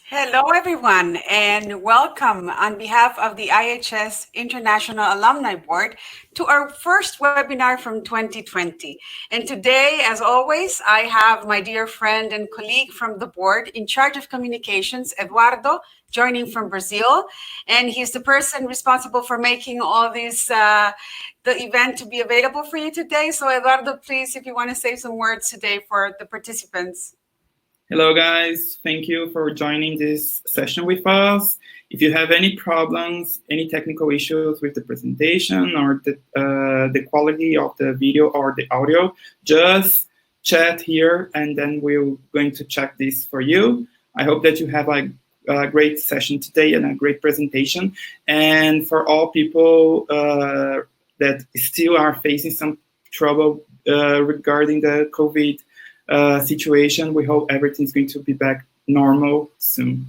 Hello, everyone, and welcome on behalf of the IHS International Alumni Board to our first webinar from 2020. And today, as always, I have my dear friend and colleague from the board in charge of communications, Eduardo, joining from Brazil. And he's the person responsible for making all these, the event to be available for you today. So Eduardo, please, if you want to say some words today for the participants. Hello, guys. Thank you for joining this session with us. If you have any problems, any technical issues with the presentation or the quality of the video or the audio, just chat here and then we're going to check this for you. I hope that you have a great session today and a great presentation. And for all people that still are facing some trouble regarding the COVID situation, we hope everything's going to be back normal soon.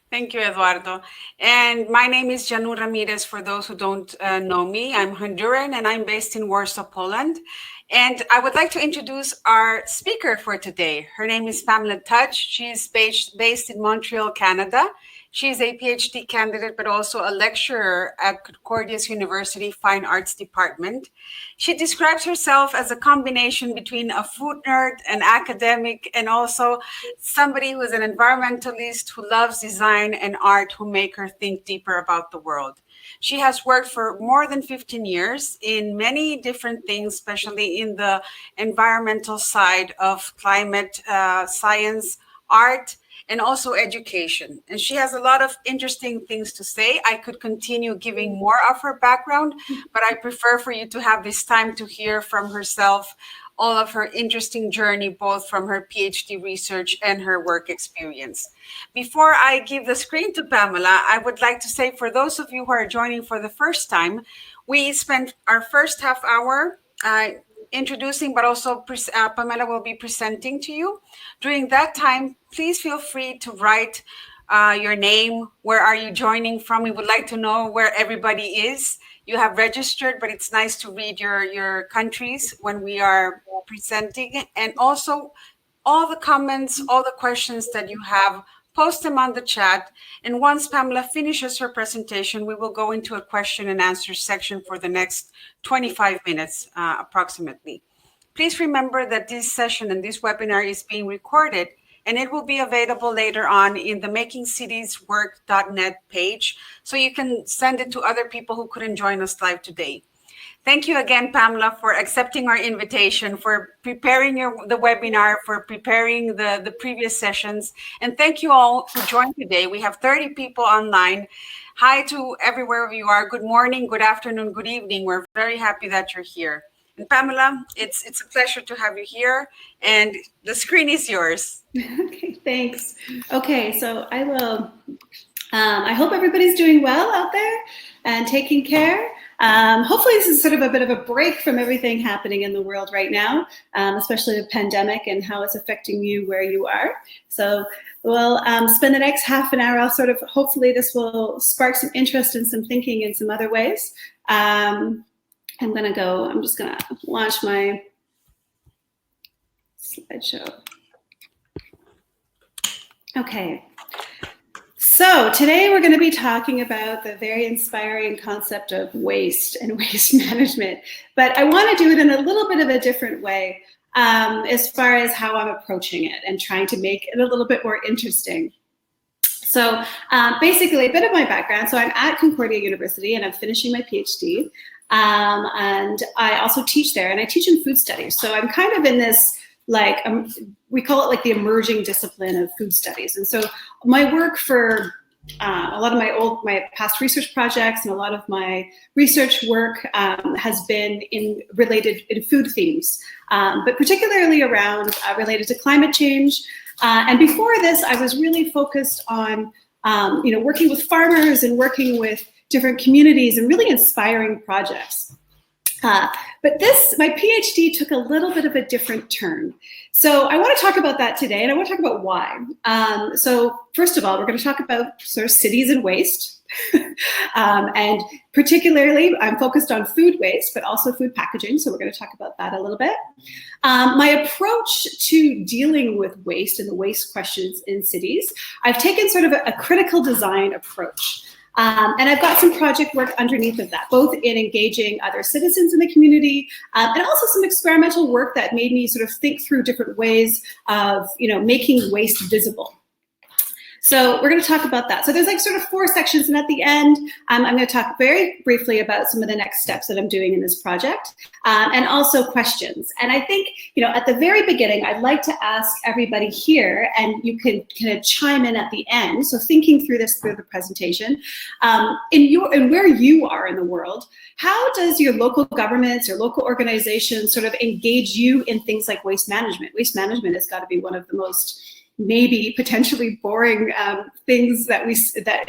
Thank you, Eduardo. And my name is Yanu Ramirez, for those who don't know me. I'm Honduran and I'm based in Warsaw, Poland. And I would like to introduce our speaker for today. Her name is Pamela Tudge. She is based in Montreal, Canada. She's a PhD candidate, but also a lecturer at Concordia's University Fine Arts Department. She describes herself as a combination between a food nerd, an academic, and also somebody who is an environmentalist who loves design and art, who make her think deeper about the world. She has worked for more than 15 years in many different things, especially in the environmental side of climate science, art, and also education. And she has a lot of interesting things to say. I could continue giving more of her background, but I prefer for you to have this time to hear from herself all of her interesting journey, both from her PhD research and her work experience. Before I give the screen to Pamela, I would like to say, for those of you who are joining for the first time, we spent our first half hour introducing, but also Pamela will be presenting to you. During that time, please feel free to write your name. Where are you joining from? We would like to know where everybody is. You have registered, but it's nice to read your countries when we are presenting. And also all the comments, all the questions that you have, post them on the chat. And once Pamela finishes her presentation, we will go into a question and answer section for the next 25 minutes approximately. Please remember that this session and this webinar is being recorded, and it will be available later on in the makingcitieswork.net page, so you can send it to other people who couldn't join us live today. Thank you again, Pamela, for accepting our invitation, for preparing the webinar, for preparing the previous sessions. And thank you all for joining today. We have 30 people online. Hi to everywhere you are. Good morning, good afternoon, good evening. We're very happy that you're here. And Pamela, it's a pleasure to have you here. And the screen is yours. Okay, thanks. Okay, so I will, I hope everybody's doing well out there and taking care. Hopefully this is sort of a bit of a break from everything happening in the world right now, especially the pandemic and how it's affecting you where you are. So we'll spend the next half an hour. I'll sort of, hopefully this will spark some interest and some thinking in some other ways. I'm just gonna launch my slideshow. Okay. So today we're going to be talking about the very inspiring concept of waste and waste management, but I want to do it in a little bit of a different way as far as how I'm approaching it and trying to make it a little bit more interesting. So basically a bit of my background. So I'm at Concordia University and I'm finishing my PhD, and I also teach there, and I teach in food studies. So I'm kind of in this, like, we call it like the emerging discipline of food studies. And so my work for a lot of my past research projects and a lot of my research work has been related in food themes, but particularly around related to climate change. And before this, I was really focused on working with farmers and working with different communities and really inspiring projects. But my PhD took a little bit of a different turn. So I want to talk about that today, and I want to talk about why. So first of all, we're going to talk about sort of cities and waste, And particularly, I'm focused on food waste, but also food packaging. So we're going to talk about that a little bit. My approach to dealing with waste and the waste questions in cities, I've taken sort of a critical design approach. And I've got some project work underneath of that, both in engaging other citizens in the community and also some experimental work that made me sort of think through different ways of, making waste visible. So we're going to talk about that. So there's like sort of 4 sections, and at the end, I'm going to talk very briefly about some of the next steps that I'm doing in this project, and also questions. And I think, at the very beginning, I'd like to ask everybody here, and you can kind of chime in at the end. So thinking through this through the presentation, in where you are in the world, how does your local governments or local organizations sort of engage you in things like waste management? Waste management has got to be one of the most maybe potentially boring things that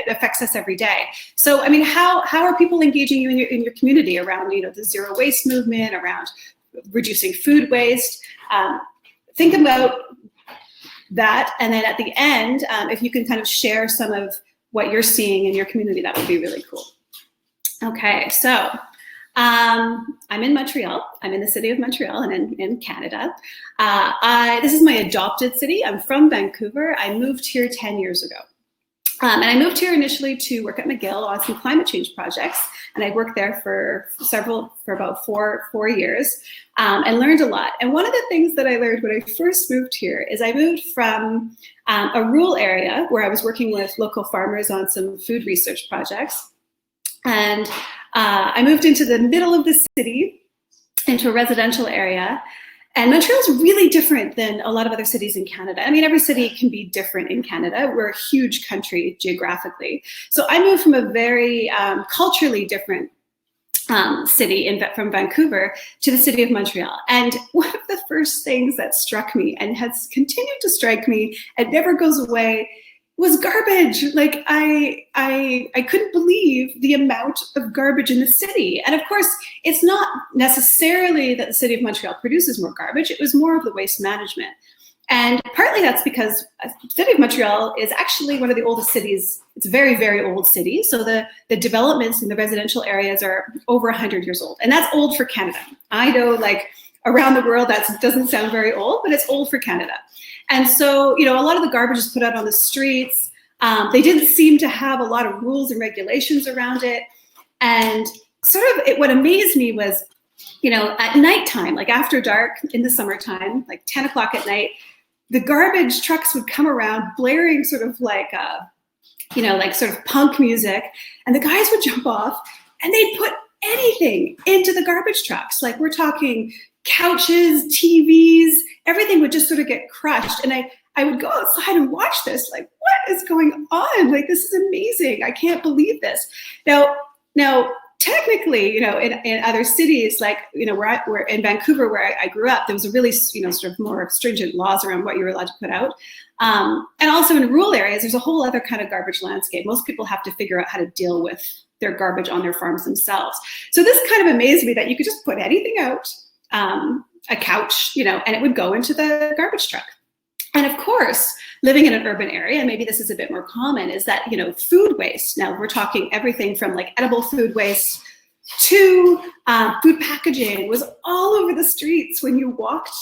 affects us every day. So, I mean, how are people engaging you in your community around, the zero waste movement, around reducing food waste? Think about that, and then at the end, if you can kind of share some of what you're seeing in your community, that would be really cool. Okay, so I'm in Montreal. I'm in the city of Montreal and in Canada. This is my adopted city. I'm from Vancouver. I moved here 10 years ago. And I moved here initially to work at McGill on some climate change projects. And I worked there for about four years and learned a lot. And one of the things that I learned when I first moved here is I moved from a rural area where I was working with local farmers on some food research projects. And I moved into the middle of the city, into a residential area. And Montreal is really different than a lot of other cities in Canada. I mean, every city can be different in Canada. We're a huge country geographically. So I moved from a very culturally different city from Vancouver to the city of Montreal. And one of the first things that struck me and has continued to strike me, it never goes away, was garbage. Like I couldn't believe the amount of garbage in the city. And of course, it's not necessarily that the city of Montreal produces more garbage, it was more of the waste management. And partly that's because the city of Montreal is actually one of the oldest cities. It's a very, very old city. So the developments in the residential areas are over 100 years old. And that's old for Canada. I know, like, around the world, that doesn't sound very old, but it's old for Canada. And so, a lot of the garbage is put out on the streets. They didn't seem to have a lot of rules and regulations around it. And sort of what amazed me was, at nighttime, like after dark in the summertime, like 10 o'clock at night, the garbage trucks would come around blaring sort of like sort of punk music. And the guys would jump off and they'd put anything into the garbage trucks. Like, we're talking couches, TVs, everything would just sort of get crushed. And I would go outside and watch this, like, what is going on? Like, this is amazing. I can't believe this. Now, technically, in other cities, like, we're in Vancouver, where I grew up, there was a really, sort of more stringent laws around what you were allowed to put out. And also in rural areas, there's a whole other kind of garbage landscape. Most people have to figure out how to deal with their garbage on their farms themselves. So this kind of amazed me that you could just put anything out, a couch, and it would go into the garbage truck. And of course, living in an urban area, and maybe this is a bit more common, is that, food waste. Now we're talking everything from like edible food waste to food packaging was all over the streets when you walked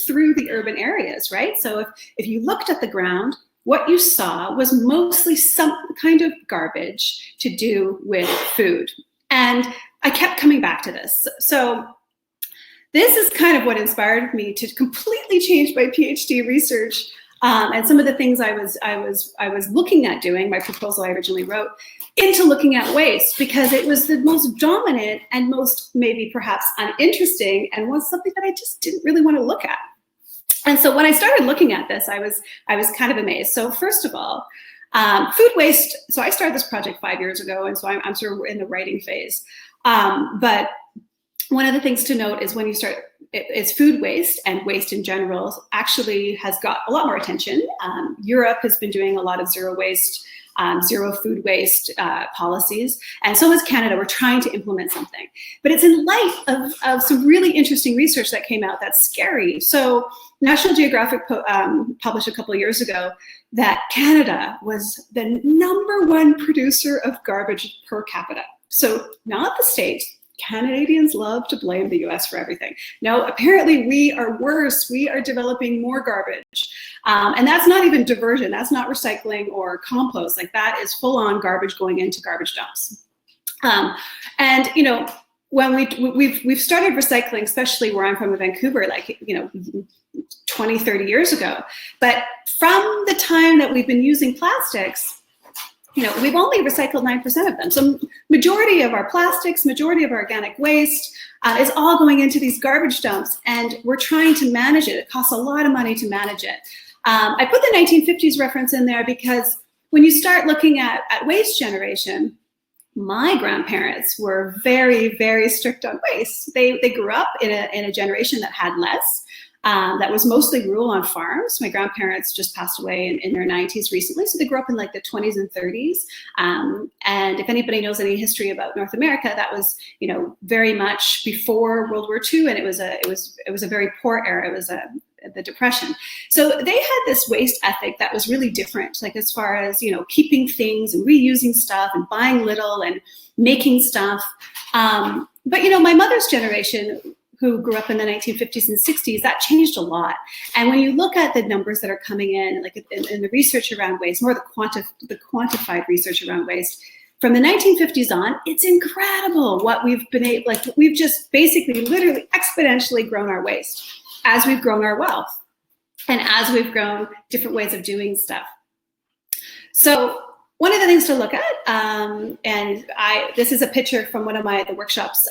through the urban areas, right? So if you looked at the ground, what you saw was mostly some kind of garbage to do with food. And I kept coming back to this. So this is kind of what inspired me to completely change my PhD research and some of the things I was looking at doing, my proposal I originally wrote, into looking at waste, because it was the most dominant and most maybe perhaps uninteresting, and was something that I just didn't really want to look at. And so when I started looking at this, I was kind of amazed. So first of all, food waste. So I started this project 5 years ago, and so I'm sort of in the writing phase. But one of the things to note is when you start, it's food waste, and waste in general actually has got a lot more attention. Europe has been doing a lot of zero waste zero food waste policies. And so is Canada. We're trying to implement something. But it's in light of some really interesting research that came out that's scary. So National Geographic published a couple of years ago that Canada was the #1 producer of garbage per capita. So not the States. Canadians love to blame the US for everything. No, apparently we are worse. We are developing more garbage. And that's not even diversion. That's not recycling or compost. Like, that is full on garbage going into garbage dumps. And, you know, when we've started recycling, especially where I'm from in Vancouver, like, you know, 20, 30 years ago. But from the time that we've been using plastics, you know, we've only recycled 9% of them. So majority of our plastics, majority of our organic waste is all going into these garbage dumps, and we're trying to manage it. It costs a lot of money to manage it. I put the 1950s reference in there because when you start looking at waste generation, my grandparents were very, very strict on waste. They grew up in a generation that had less. That was mostly rural on farms. My grandparents just passed away in their 90s recently, so they grew up in like the 20s and 30s. And if anybody knows any history about North America, that was, you know, very much before World War II, and it was a very poor era. It was the Depression. So they had this waste ethic that was really different, like as far as, you know, keeping things and reusing stuff and buying little and making stuff. But, you know, my mother's generation, who grew up in the 1950s and 60s, that changed a lot. And when you look at the numbers that are coming in, like in the research around waste, more the quantified research around waste, from the 1950s on, it's incredible what we've been able, like, we've just basically literally exponentially grown our waste as we've grown our wealth and as we've grown different ways of doing stuff. So one of the things to look at, this is a picture from one of the workshops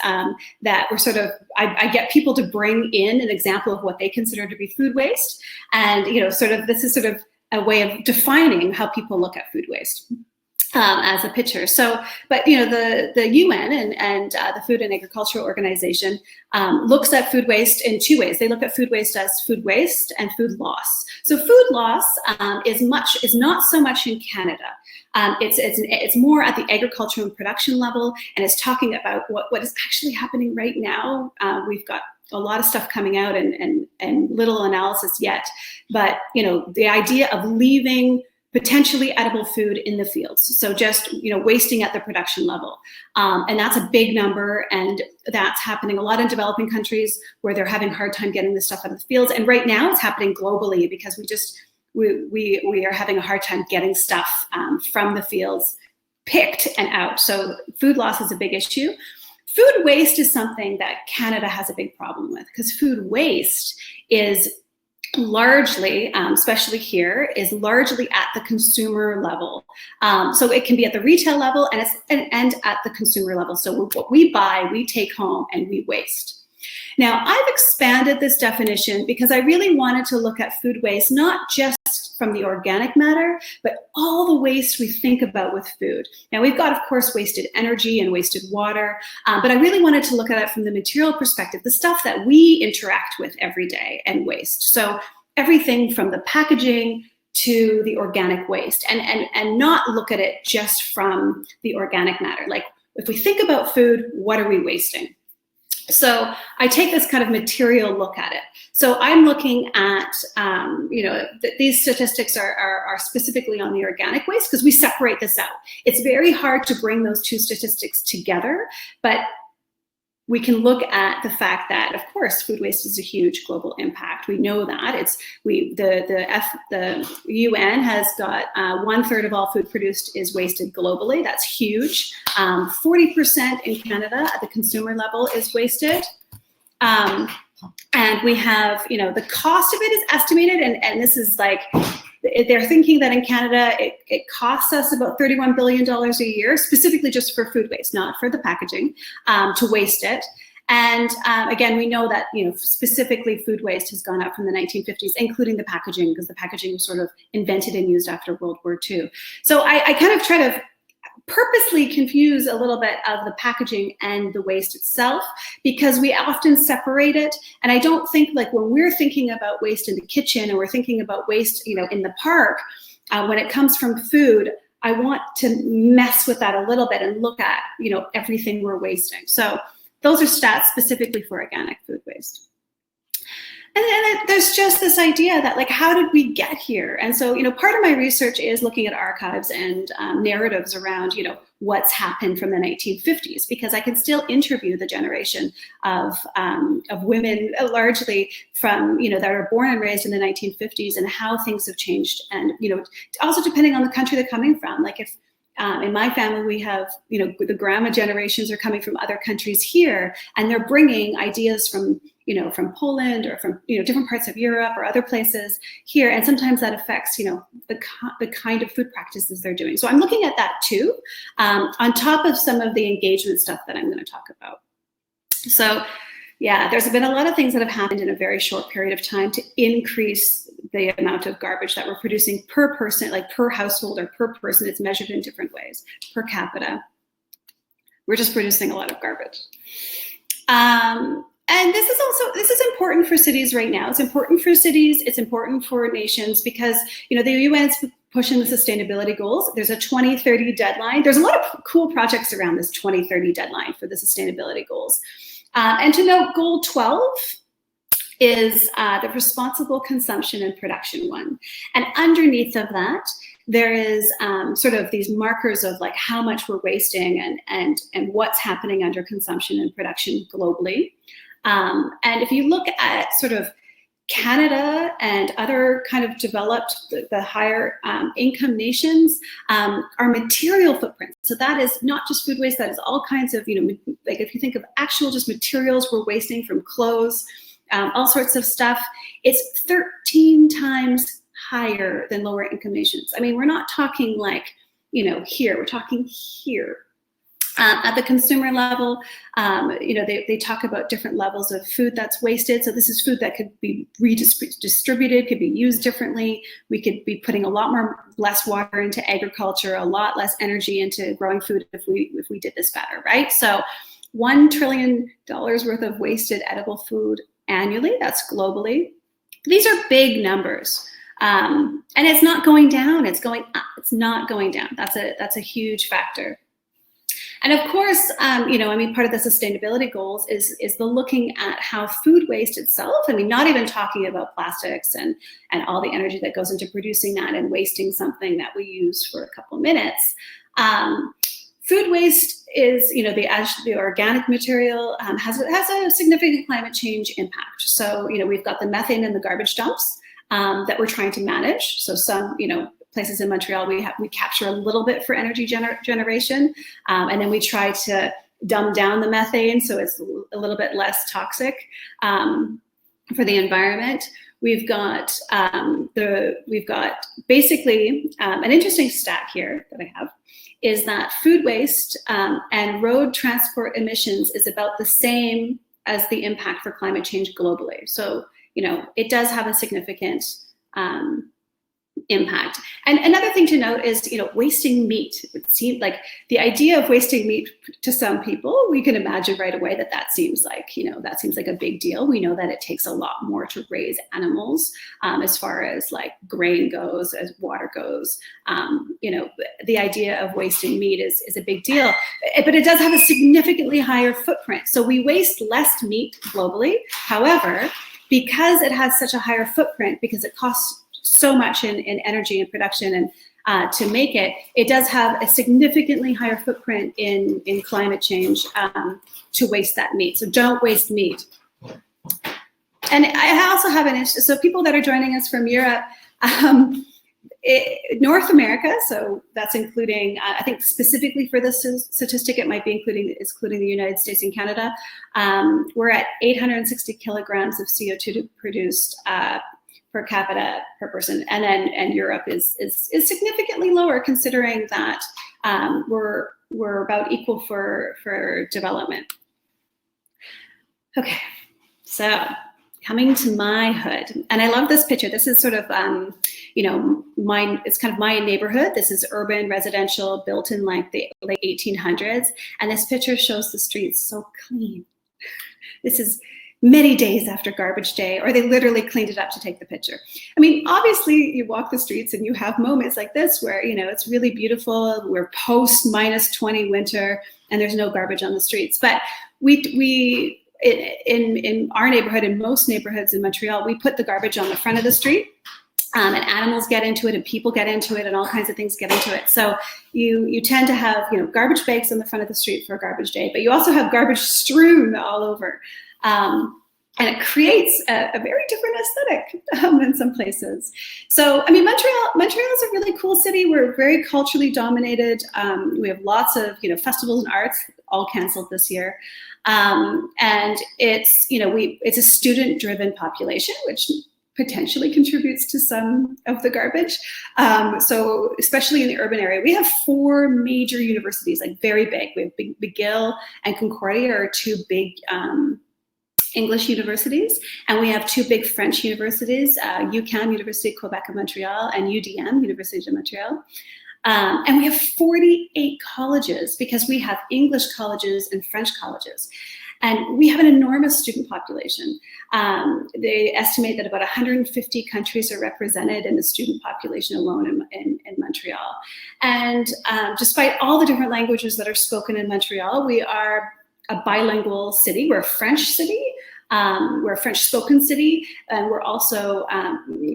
that we're sort of, I get people to bring in an example of what they consider to be food waste. And, you know, this is sort of a way of defining how people look at food waste as a picture. So, but, you know, the UN and the Food and Agricultural Organization looks at food waste in two ways. They look at food waste as food waste and food loss. So food loss is not so much in Canada. It's more at the agriculture and production level, and it's talking about what is actually happening right now. We've got a lot of stuff coming out and little analysis yet, but, you know, the idea of leaving potentially edible food in the fields. So just, you know, wasting at the production level. And that's a big number, and that's happening a lot in developing countries where they're having a hard time getting this stuff out of the fields. And right now it's happening globally because we are having a hard time getting stuff from the fields picked and out. So food loss is a big issue. Food waste is something that Canada has a big problem with, because food waste is largely, especially here, is largely at the consumer level. So it can be at the retail level and at the consumer level. So what we buy, we take home and we waste. Now, I've expanded this definition because I really wanted to look at food waste, not just from the organic matter, but all the waste we think about with food. Now, we've got, of course, wasted energy and wasted water, but I really wanted to look at it from the material perspective, the stuff that we interact with every day and waste. So everything from the packaging to the organic waste, and not look at it just from the organic matter. Like, if we think about food, what are we wasting? So I take this kind of material look at it. So I'm looking at, you know, these statistics are specifically on the organic waste because we separate this out. It's very hard to bring those two statistics together, but we can look at the fact that, of course, food waste is a huge global impact. We know that. The UN has got 1/3 of all food produced is wasted globally. That's huge. 40% in Canada at the consumer level is wasted. And we have, you know, the cost of it is estimated, and this is like, they're thinking that in Canada, it costs us about $31 billion a year, specifically just for food waste, not for the packaging, to waste it. And again, we know that, you know, specifically food waste has gone up from the 1950s, including the packaging, because the packaging was sort of invented and used after World War II. So I kind of try to purposely confuse a little bit of the packaging and the waste itself, because we often separate it. And I don't think, like, when we're thinking about waste in the kitchen, or we're thinking about waste, you know, in the park, when it comes from food, I want to mess with that a little bit and look at, you know, everything we're wasting. So those are stats specifically for organic food waste. And then there's just this idea that, like, how did we get here? And so, you know, part of my research is looking at archives and narratives around, you know, what's happened from the 1950s, because I can still interview the generation of women, largely from, you know, that are born and raised in the 1950s, and how things have changed. And, you know, also depending on the country they're coming from. Like, if in my family, we have, you know, the grandma generations are coming from other countries here, and they're bringing ideas from, you know, from Poland or from, you know, different parts of Europe or other places here. And sometimes that affects, you know, the kind of food practices they're doing. So I'm looking at that too, on top of some of the engagement stuff that I'm going to talk about. So yeah, there's been a lot of things that have happened in a very short period of time to increase the amount of garbage that we're producing per person, like per household or per person. It's measured in different ways. Per capita, we're just producing a lot of garbage. And this is important for cities right now. It's important for cities. It's important for nations, because, you know, the UN's pushing the sustainability goals. There's a 2030 deadline. There's a lot of cool projects around this 2030 deadline for the sustainability goals. And to note, goal 12 is the responsible consumption and production one. And underneath of that, there is sort of these markers of, like, how much we're wasting and what's happening under consumption and production globally. And if you look at sort of Canada and other kind of developed, the higher income nations, our material footprint. So that is not just food waste, that is all kinds of, you know, like, if you think of actual just materials we're wasting from clothes, all sorts of stuff, it's 13 times higher than lower income nations. I mean, we're not talking like, you know, here, we're talking here. At the consumer level, you know, they talk about different levels of food that's wasted. So this is food that could be redistributed, could be used differently. We could be putting a lot less water into agriculture, a lot less energy into growing food if we did this better, right? So $1 trillion worth of wasted edible food annually, that's globally. These are big numbers. And it's not going down, it's going up, it's not going down. That's a huge factor. And of course, you know, I mean, part of the sustainability goals is the looking at how food waste itself, I mean, not even talking about plastics and all the energy that goes into producing that and wasting something that we use for a couple minutes. Food waste is, you know, the organic material has a significant climate change impact. So, you know, we've got the methane in the garbage dumps that we're trying to manage. So some, you know, places in Montreal, we capture a little bit for energy generation, and then we try to dumb down the methane so it's a little bit less toxic for the environment. We've got basically an interesting stat here that I have is that food waste and road transport emissions is about the same as the impact for climate change globally. So, you know, it does have a significant impact. And another thing to note is, you know, wasting meat. It seems like the idea of wasting meat to some people, we can imagine right away that seems like, you know, that seems like a big deal. We know that it takes a lot more to raise animals as far as like grain goes, as water goes. You know, the idea of wasting meat is a big deal, but it does have a significantly higher footprint. So we waste less meat globally. However, because it has such a higher footprint, because it costs so much in energy and production and to make it, it does have a significantly higher footprint in climate change to waste that meat. So don't waste meat. And I also have an issue, so people that are joining us from Europe, North America, so that's including, I think specifically for this statistic, it might be including the United States and Canada. We're at 860 kilograms of CO2 produced per capita per person, and Europe is significantly lower, considering that we're about equal for development. Okay, so coming to my hood, and I love this picture. This is sort of you know, it's kind of my neighborhood. This is urban residential, built in like the late 1800s, and this picture shows the streets so clean. This is many days after garbage day, or they literally cleaned it up to take the picture. I mean, obviously you walk the streets and you have moments like this where, you know, it's really beautiful. We're post -20 winter and there's no garbage on the streets. But we in our neighborhood, in most neighborhoods in Montreal, we put the garbage on the front of the street. And animals get into it, and people get into it, and all kinds of things get into it. So you tend to have, you know, garbage bags on the front of the street for a garbage day, but you also have garbage strewn all over, and it creates a very different aesthetic in some places. So I mean, Montreal is a really cool city. We're very culturally dominated. We have lots of, you know, festivals and arts, all canceled this year, and it's, you know, it's a student-driven population, which potentially contributes to some of the garbage. So especially in the urban area, we have 4 major universities, like very big. We have McGill and Concordia are 2 big English universities, and we have 2 big French universities, UQAM, University of Quebec and Montreal, and UDM, University of Montreal. And we have 48 colleges because we have English colleges and French colleges. And we have an enormous student population. They estimate that about 150 countries are represented in the student population alone in Montreal. And despite all the different languages that are spoken in Montreal, we are a bilingual city. We're a French city. We're a French-spoken city, and we're also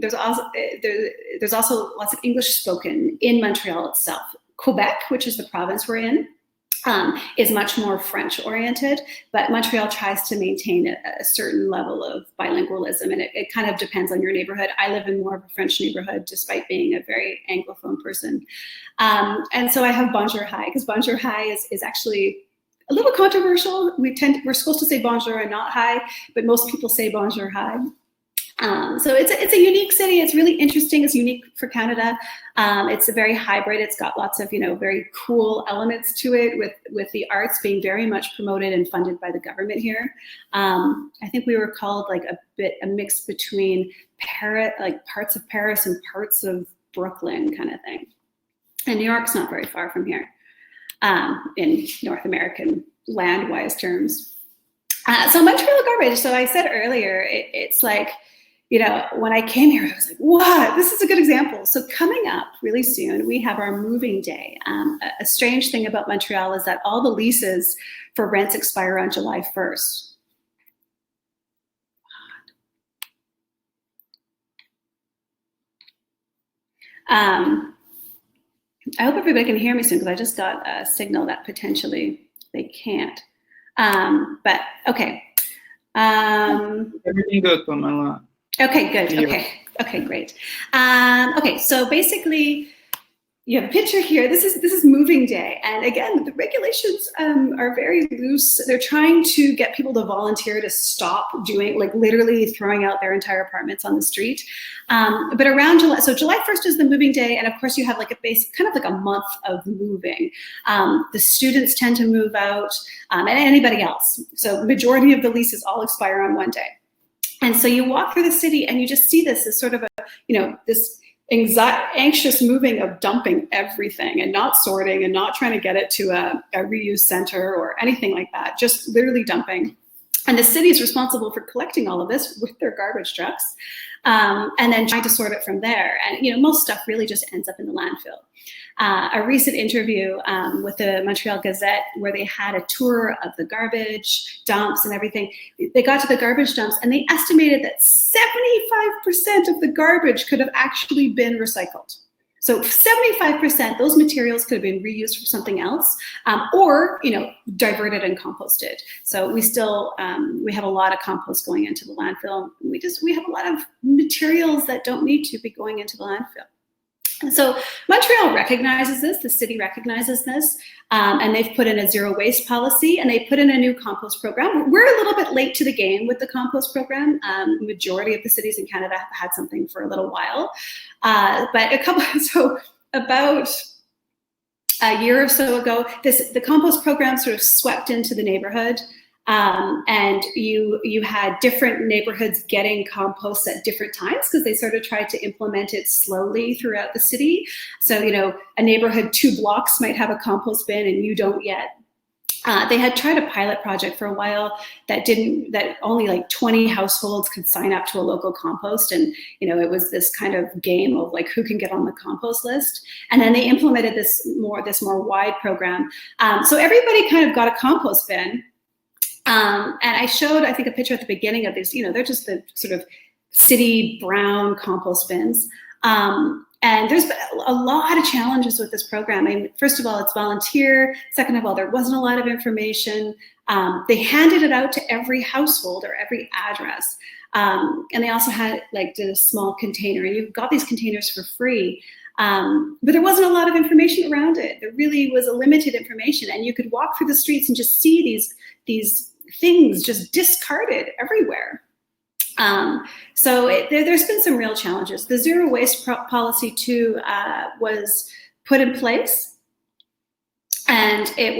there's also lots of English spoken in Montreal itself. Quebec, which is the province we're in, is much more French-oriented, but Montreal tries to maintain a certain level of bilingualism, and it kind of depends on your neighborhood. I live in more of a French neighborhood, despite being a very Anglophone person. And so I have Bonjour Hi, because Bonjour Hi is actually a little controversial. We're supposed to say bonjour and not hi, but most people say Bonjour Hi. So it's a unique city. It's really interesting. It's unique for Canada. It's a very hybrid. It's got lots of, you know, very cool elements to it, with the arts being very much promoted and funded by the government here. I think we were called like a mix between Paris, like parts of Paris and parts of Brooklyn kind of thing. And New York's not very far from here in North American land-wise terms. So Montreal garbage. So I said earlier, it's like, you know, when I came here, I was like, what? This is a good example. So coming up really soon, we have our moving day. A strange thing about Montreal is that all the leases for rents expire on July 1st. I hope everybody can hear me soon, because I just got a signal that potentially they can't. But okay. Everything good, Pamela. Okay, good. Okay, great. Okay, so basically, you have a picture here. This is moving day, and again, the regulations are very loose. They're trying to get people to volunteer to stop doing, like, literally throwing out their entire apartments on the street. But around July, so July 1st is the moving day, and of course you have like kind of like a month of moving. The students tend to move out, and anybody else. So majority of the leases all expire on one day. And so you walk through the city and you just see this as sort of a, you know, this anxious moving of dumping everything and not sorting and not trying to get it to a reuse center or anything like that, just literally dumping. And the city is responsible for collecting all of this with their garbage trucks, and then trying to sort it from there. And, you know, most stuff really just ends up in the landfill. A recent interview with the Montreal Gazette, where they had a tour of the garbage dumps and everything. They got to the garbage dumps and they estimated that 75% of the garbage could have actually been recycled. So 75%, those materials could have been reused for something else, or, you know, diverted and composted. So we still, we have a lot of compost going into the landfill. We have a lot of materials that don't need to be going into the landfill. And so Montreal recognizes this, the city recognizes this, and they've put in a zero waste policy, and they put in a new compost program. We're a little bit late to the game with the compost program. Majority of the cities in Canada have had something for a little while, but about a year or so ago, the compost program sort of swept into the neighborhood. And you had different neighborhoods getting compost at different times, because they sort of tried to implement it slowly throughout the city. So, you know, a neighborhood 2 blocks might have a compost bin and you don't yet. They had tried a pilot project for a while that only like 20 households could sign up to a local compost. And, it was this kind of game of like who can get on the compost list. And then they implemented this more wide program. So everybody kind of got a compost bin. And I showed, I think, a picture at the beginning of these, they're just the sort of city brown compost bins. And there's been a lot of challenges with this program. I mean, first of all, it's volunteer. Second of all, there wasn't a lot of information. They handed it out to every household or every address. And they also did a small container. And you've got these containers for free. But there wasn't a lot of information around it. There really was a limited information. And you could walk through the streets and just see these things just discarded everywhere. So there's been some real challenges. The zero waste policy too was put in place, and the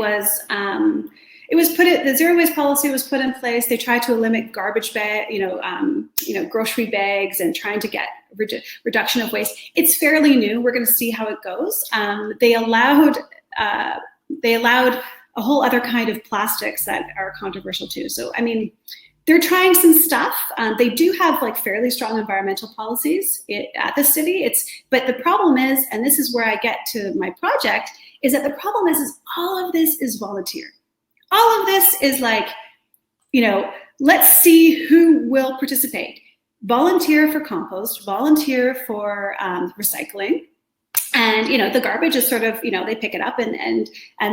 zero waste policy was put in place. They tried to limit garbage bag, grocery bags, and trying to get reduction of waste. It's fairly new. We're going to see how it goes. They allowed a whole other kind of plastics that are controversial too. So I mean, they're trying some stuff. They do have fairly strong environmental policies at the city. But the problem is, and this is where I get to my project, is that the problem is all of this is volunteer. All of this is let's see who will participate. Volunteer for compost, volunteer for recycling. And, the garbage is sort of, they pick it up and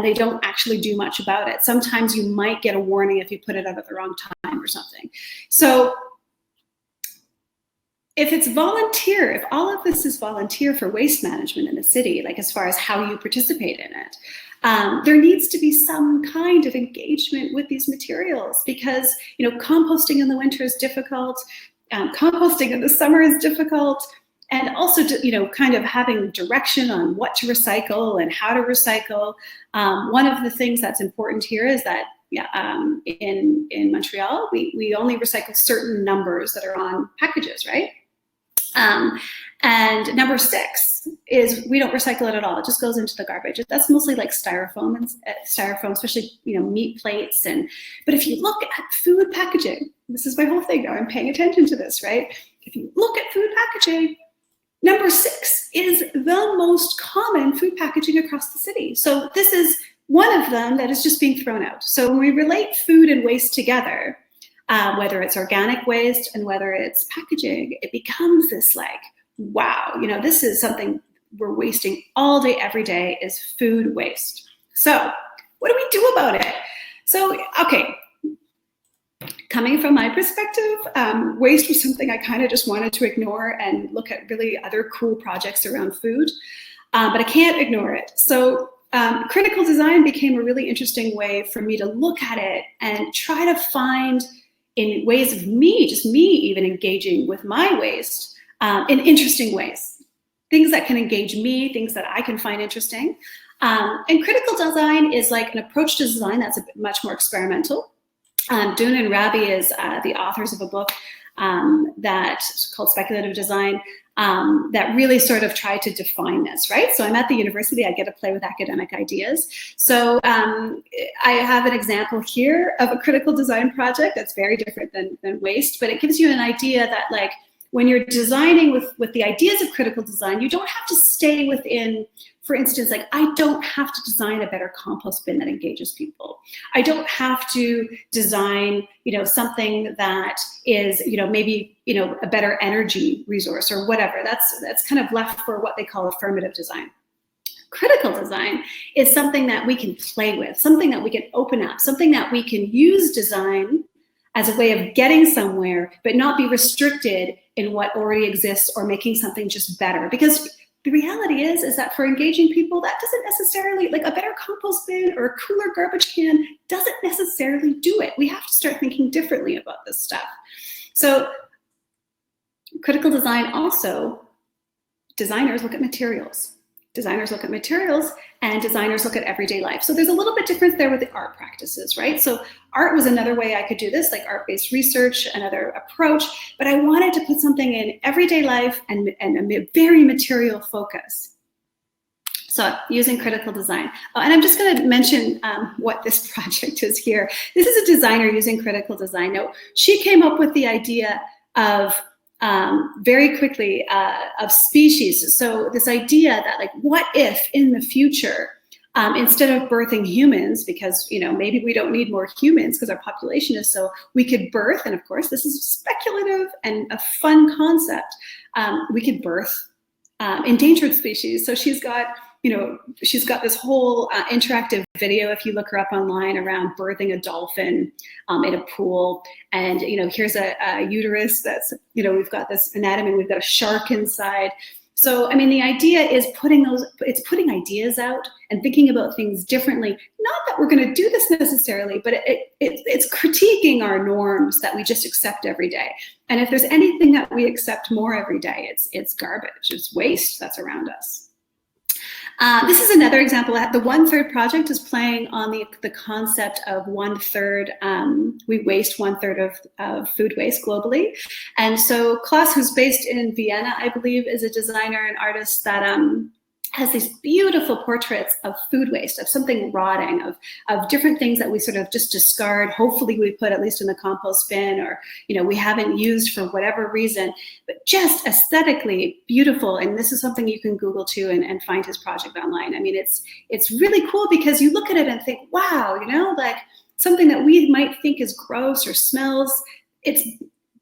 they don't actually do much about it. Sometimes you might get a warning if you put it out at the wrong time or something. So if it's volunteer, if all of this is volunteer for waste management in the city, as far as how you participate in it, there needs to be some kind of engagement with these materials because, composting in the winter is difficult. Composting in the summer is difficult. And also, kind of having direction on what to recycle and how to recycle. One of the things that's important here is that in Montreal, we only recycle certain numbers that are on packages, right? And number 6 is we don't recycle it at all. It just goes into the garbage. That's mostly styrofoam, especially meat plates. But if you look at food packaging, this is my whole thing now. I'm paying attention to this, right? If you look at food packaging, number 6 is the most common food packaging across the city. So this is one of them that is just being thrown out. So when we relate food and waste together, whether it's organic waste and whether it's packaging, it becomes this wow, this is something we're wasting all day, every day is food waste. So what do we do about it? So, okay. Coming from my perspective, waste was something I kind of just wanted to ignore and look at really other cool projects around food, but I can't ignore it. So critical design became a really interesting way for me to look at it and try to find in ways of me even engaging with my waste in interesting ways. Things that can engage me, things that I can find interesting. And critical design is an approach to design that's a bit much more experimental. Dune and Rabi is the authors of a book that's called Speculative Design that really sort of tried to define this, right? So I'm at the university, I get to play with academic ideas. So I have an example here of a critical design project that's very different than waste, but it gives you an idea that when you're designing with the ideas of critical design, you don't have to stay within, for instance, I don't have to design a better compost bin that engages people. I don't have to design, something that is, maybe, a better energy resource or whatever. That's kind of left for what they call affirmative design. Critical design is something that we can play with, something that we can open up, something that we can use design as a way of getting somewhere, but not be restricted in what already exists or making something just better. Because the reality is that for engaging people, that doesn't necessarily, a better compost bin or a cooler garbage can doesn't necessarily do it. We have to start thinking differently about this stuff. So critical design also, designers look at materials. Designers look at materials and designers look at everyday life. So there's a little bit difference there with the art practices, right? So art was another way I could do this, art-based research, another approach, but I wanted to put something in everyday life and a very material focus. So using critical design. Oh, and I'm just going to mention what this project is here. This is a designer using critical design. Now, she came up with the idea of very quickly of species. So this idea that like, what if in the future, instead of birthing humans, because maybe we don't need more humans because our population is so, we could birth, and of course this is speculative and a fun concept, we could birth endangered species. So she's got this whole interactive video, if you look her up online, around birthing a dolphin in a pool. And, here's a uterus that's, we've got this anatomy, we've got a shark inside. So, I mean, the idea is putting ideas out and thinking about things differently. Not that we're going to do this necessarily, but it's critiquing our norms that we just accept every day. And if there's anything that we accept more every day, it's garbage, it's waste that's around us. This is another example. The 1/3 project is playing on the concept of 1/3. We waste 1/3 of food waste globally. And so Klaus, who's based in Vienna, I believe, is a designer and artist that has these beautiful portraits of food waste, of something rotting, of different things that we sort of just discard. Hopefully we put at least in the compost bin, or we haven't used for whatever reason, but just aesthetically beautiful. And this is something you can Google too and find his project online. I mean, it's really cool because you look at it and think, wow, like something that we might think is gross or smells, it's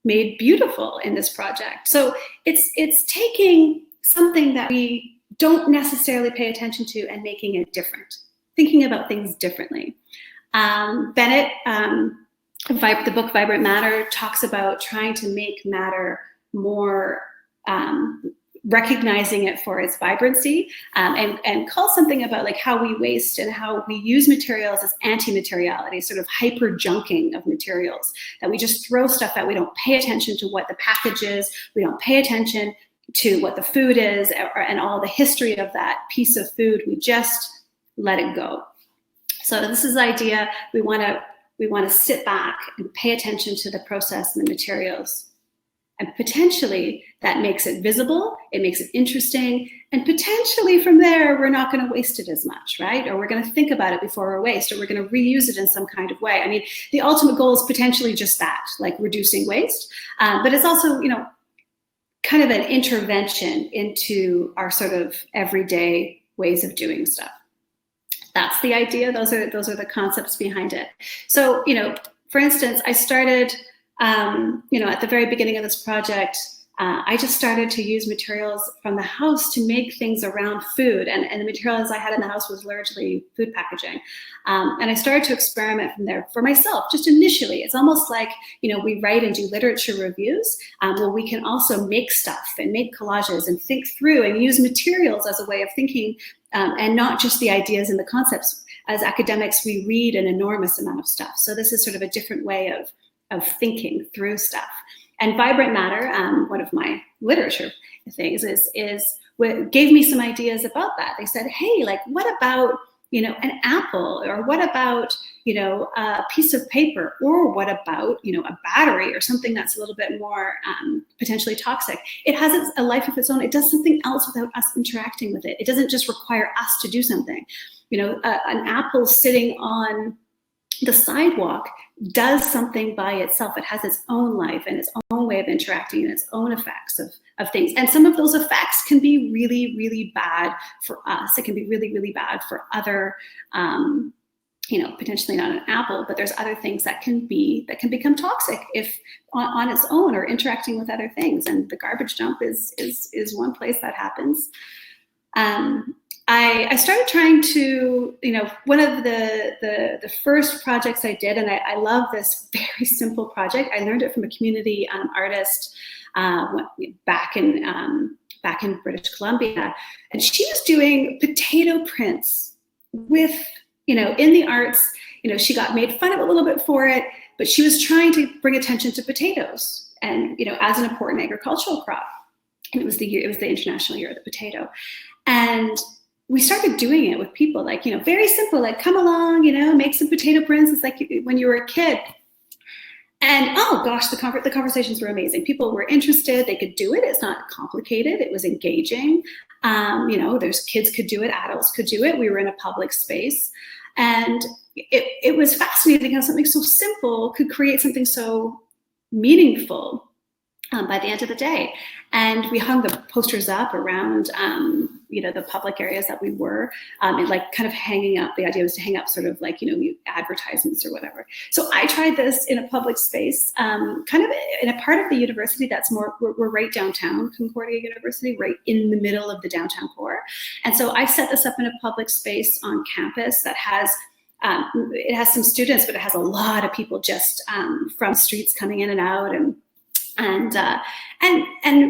made beautiful in this project. So it's taking something that we don't necessarily pay attention to and making it different, thinking about things differently. Bennett, the book Vibrant Matter, talks about trying to make matter more, recognizing it for its vibrancy, and calls something about like how we waste and how we use materials as anti-materiality, sort of hyper-junking of materials, that we just throw stuff out. We don't pay attention to what the package is. We don't pay attention to what the food is and all the history of that piece of food. We just let it go. So this is the idea. We want to sit back and pay attention to the process and the materials. And potentially that makes it visible, it makes it interesting, and potentially from there, we're not going to waste it as much, right? Or we're going to think about it before we waste, or we're going to reuse it in some kind of way. I mean, the ultimate goal is potentially just that, like reducing waste, but it's also, kind of an intervention into our sort of everyday ways of doing stuff. That's the idea. Those are the concepts behind it. So, for instance, I started, at the very beginning of this project, I just started to use materials from the house to make things around food. And the materials I had in the house was largely food packaging. And I started to experiment from there for myself, just initially. It's almost like, we write and do literature reviews. Well, we can also make stuff and make collages and think through and use materials as a way of thinking, and not just the ideas and the concepts. As academics, we read an enormous amount of stuff. So this is sort of a different way of thinking through stuff. And Vibrant Matter, one of my literature things, is what gave me some ideas about that. They said, hey, like, what about, an apple, or what about, a piece of paper, or what about, a battery, or something that's a little bit more potentially toxic. It has a life of its own. It does something else without us interacting with it. It doesn't just require us to do something. An apple sitting on the sidewalk does something by itself. It has its own life and its own way of interacting and its own effects of things. And some of those effects can be really, really bad for us. It can be really, really bad for other, potentially not an apple, but there's other things that can become toxic if on its own or interacting with other things. And the garbage dump is one place that happens. I started trying to, one of the first projects I did, and I love this very simple project. I learned it from a community artist back in British Columbia, and she was doing potato prints with, in the arts. She got made fun of a little bit for it, but she was trying to bring attention to potatoes and, as an important agricultural crop. And it was the International Year of the Potato, and we started doing it with people, like, very simple, like, come along, make some potato prints. It's like when you were a kid. And oh gosh, the conversations were amazing. People were interested, they could do it. It's not complicated, it was engaging. There's kids could do it, adults could do it. We were in a public space. And it was fascinating how something so simple could create something so meaningful by the end of the day. And we hung the posters up around, the public areas that we were, and like kind of hanging up. The idea was to hang up sort of like, advertisements or whatever. So I tried this in a public space, kind of in a part of the university that's we're right downtown, Concordia University, right in the middle of the downtown core. And so I set this up in a public space on campus that has, it has some students, but it has a lot of people just from streets coming in and out, and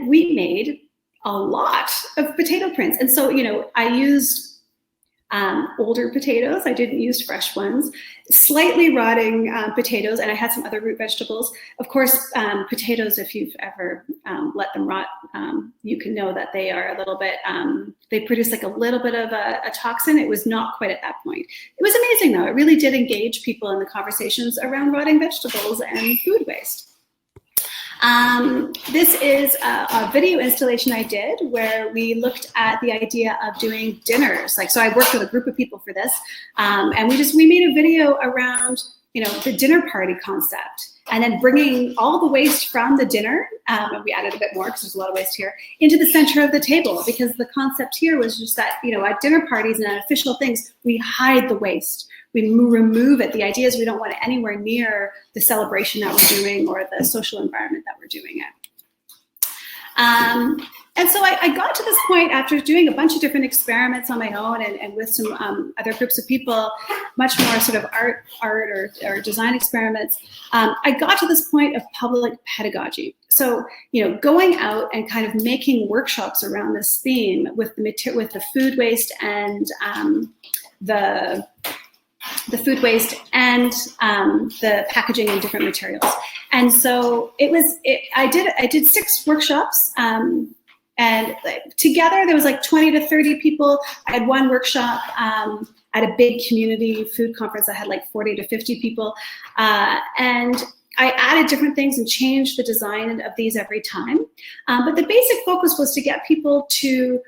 we made a lot of potato prints. And so, I used older potatoes. I didn't use fresh ones, slightly rotting potatoes, and I had some other root vegetables. Of course, potatoes, if you've ever let them rot, you can know that they are a little bit, they produce like a little bit of a toxin. It was not quite at that point. It was amazing though. It really did engage people in the conversations around rotting vegetables and food waste. This is a video installation I did where we looked at the idea of doing dinners. So I worked with a group of people for this, and we made a video around, the dinner party concept, and then bringing all the waste from the dinner, and we added a bit more because there's a lot of waste here, into the center of the table, because the concept here was just that, at dinner parties and at official things, we hide the waste. We remove it. The idea is we don't want it anywhere near the celebration that we're doing or the social environment that we're doing it. And so I got to this point after doing a bunch of different experiments on my own and with some other groups of people, much more sort of art or design experiments. I got to this point of public pedagogy. So, going out and kind of making workshops around this theme with the food waste and the food waste and the packaging and different materials. And so I did 6 workshops, and together there was like 20 to 30 people. I had one workshop at a big community food conference that had like 40 to 50 people. And I added different things and changed the design of these every time. But the basic focus was to get people to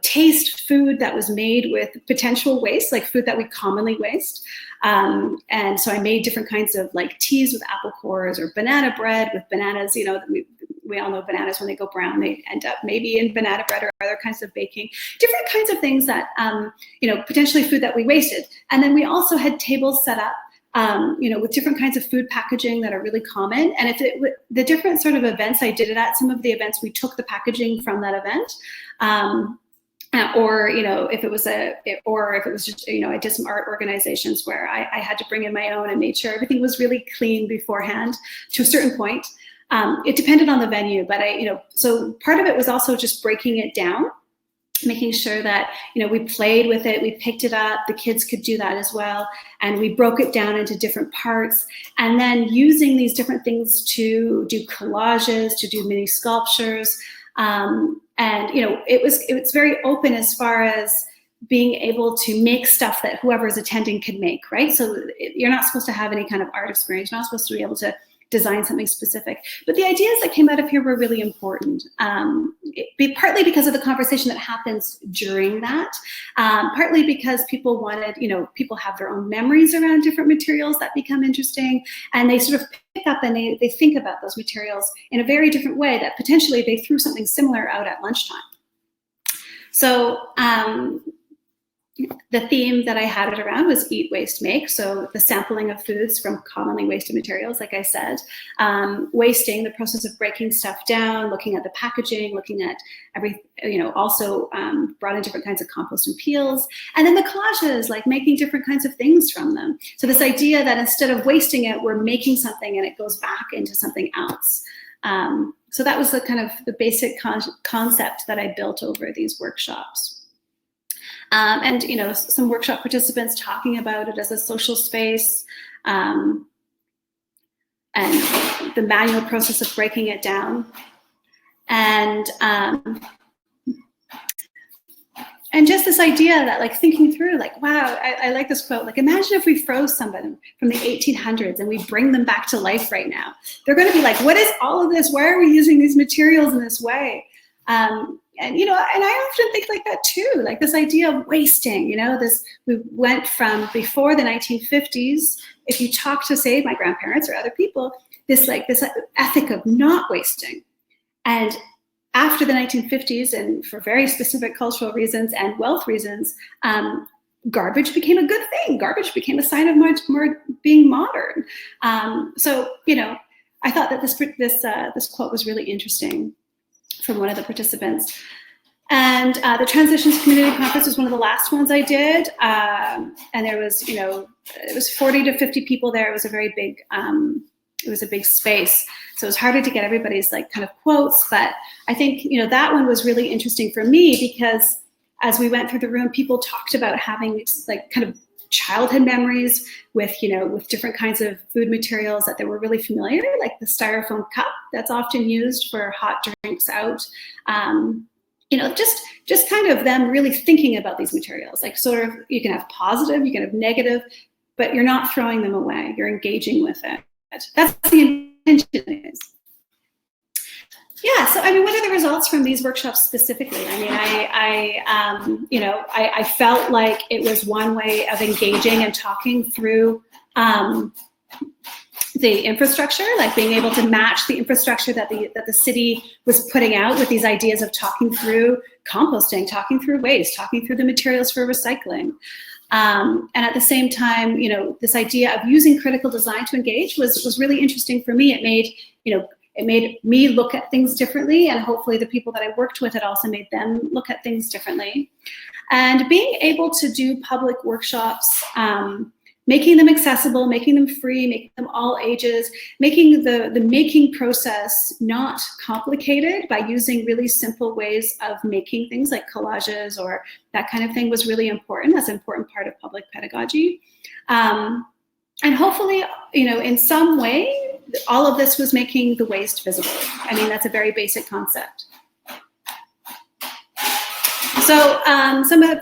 taste food that was made with potential waste, like food that we commonly waste. And so I made different kinds of like teas with apple cores or banana bread with bananas. We all know bananas, when they go brown, they end up maybe in banana bread or other kinds of baking, different kinds of things that, potentially food that we wasted. And then we also had tables set up, with different kinds of food packaging that are really common. And the different sort of events I did it at, some of the events we took the packaging from that event, or if it was just I did some art organizations where I had to bring in my own and made sure everything was really clean beforehand to a certain point. It depended on the venue, but so part of it was also just breaking it down, making sure that, we played with it, we picked it up, the kids could do that as well. And we broke it down into different parts, and then using these different things to do collages, to do mini sculptures. And, it was very open as far as being able to make stuff that whoever's attending could make, right? So you're not supposed to have any kind of art experience. You're not supposed to be able to design something specific. But the ideas that came out of here were really important, partly because of the conversation that happens during that, partly because people wanted, people have their own memories around different materials that become interesting, and they sort of pick up and they think about those materials in a very different way that potentially they threw something similar out at lunchtime. So the theme that I had it around was Eat, Waste, Make. So the sampling of foods from commonly wasted materials, like I said, wasting, the process of breaking stuff down, looking at the packaging, looking at also brought in different kinds of compost and peels. And then the collages, like making different kinds of things from them. So this idea that instead of wasting it, we're making something and it goes back into something else. So that was the kind of the basic concept that I built over these workshops. And some workshop participants talking about it as a social space, and the manual process of breaking it down, and just this idea that, like, thinking through, like, wow, I like this quote, like, imagine if we froze somebody from the 1800s and we bring them back to life right now. They're going to be like, what is all of this? Why are we using these materials in this way? and I often think like that too, like this idea of wasting, we went from before the 1950s, if you talk to, say, my grandparents or other people, this ethic of not wasting. And after the 1950s, and for very specific cultural reasons and wealth reasons, garbage became a good thing. Garbage became a sign of much more being modern. So, I thought that this quote was really interesting from one of the participants. And the Transitions Community Conference was one of the last ones I did. And there was, it was 40 to 50 people there. It was a very big, it was a big space. So it was harder to get everybody's like kind of quotes. But I think, that one was really interesting for me because as we went through the room, people talked about having like kind of childhood memories with, with different kinds of food materials that they were really familiar, like the styrofoam cup that's often used for hot drinks out. Just kind of them really thinking about these materials, like sort of, you can have positive, you can have negative, but you're not throwing them away. You're engaging with it. That's the intention is. Yeah, so what are the results from these workshops specifically? I felt like it was one way of engaging and talking through the infrastructure, like being able to match the infrastructure that the city was putting out with these ideas of talking through composting, talking through waste, talking through the materials for recycling. And at the same time, this idea of using critical design to engage was really interesting for me. It made me look at things differently, and hopefully the people that I worked with, it also made them look at things differently. And being able to do public workshops, making them accessible, making them free, making them all ages, making the making process not complicated by using really simple ways of making things like collages or that kind of thing was really important. That's an important part of public pedagogy. And hopefully, in some way, all of this was making the waste visible. That's a very basic concept. So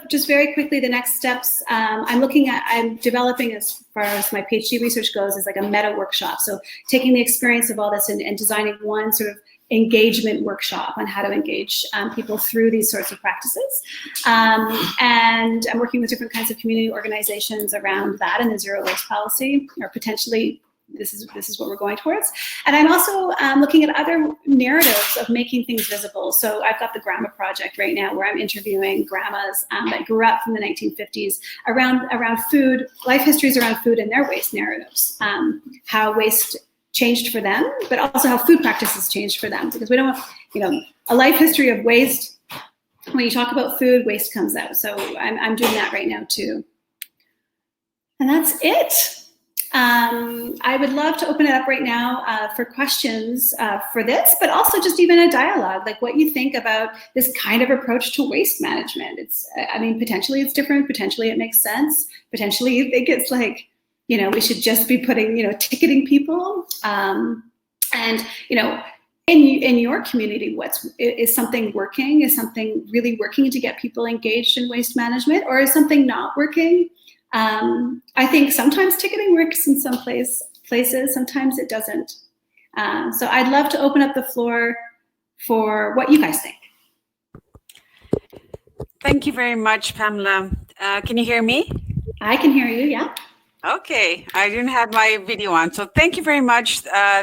just very quickly, the next steps I'm developing as far as my PhD research goes is like a meta workshop. So taking the experience of all this and designing one sort of engagement workshop on how to engage people through these sorts of practices. And I'm working with different kinds of community organizations around that and the zero waste policy, or potentially this is what we're going towards. And I'm also looking at other narratives of making things visible. So I've got the Grandma Project right now where I'm interviewing grandmas that grew up from the 1950s around food, life histories around food and their waste narratives, how waste changed for them, but also how food practices changed for them. Because we don't want, a life history of waste. When you talk about food, waste comes out. So I'm doing that right now too. And that's it. I would love to open it up right now for questions for this, but also just even a dialogue, like what you think about this kind of approach to waste management. Potentially it's different, potentially it makes sense, potentially you think it's like, we should just be putting, ticketing people. In your community, is something working? Is something really working to get people engaged in waste management, or is something not working? I think sometimes ticketing works in some places, sometimes it doesn't. So I'd love to open up the floor for what you guys think. Thank you very much, Pamela. Can you hear me? I can hear you, yeah. Okay, I didn't have my video on. So thank you very much.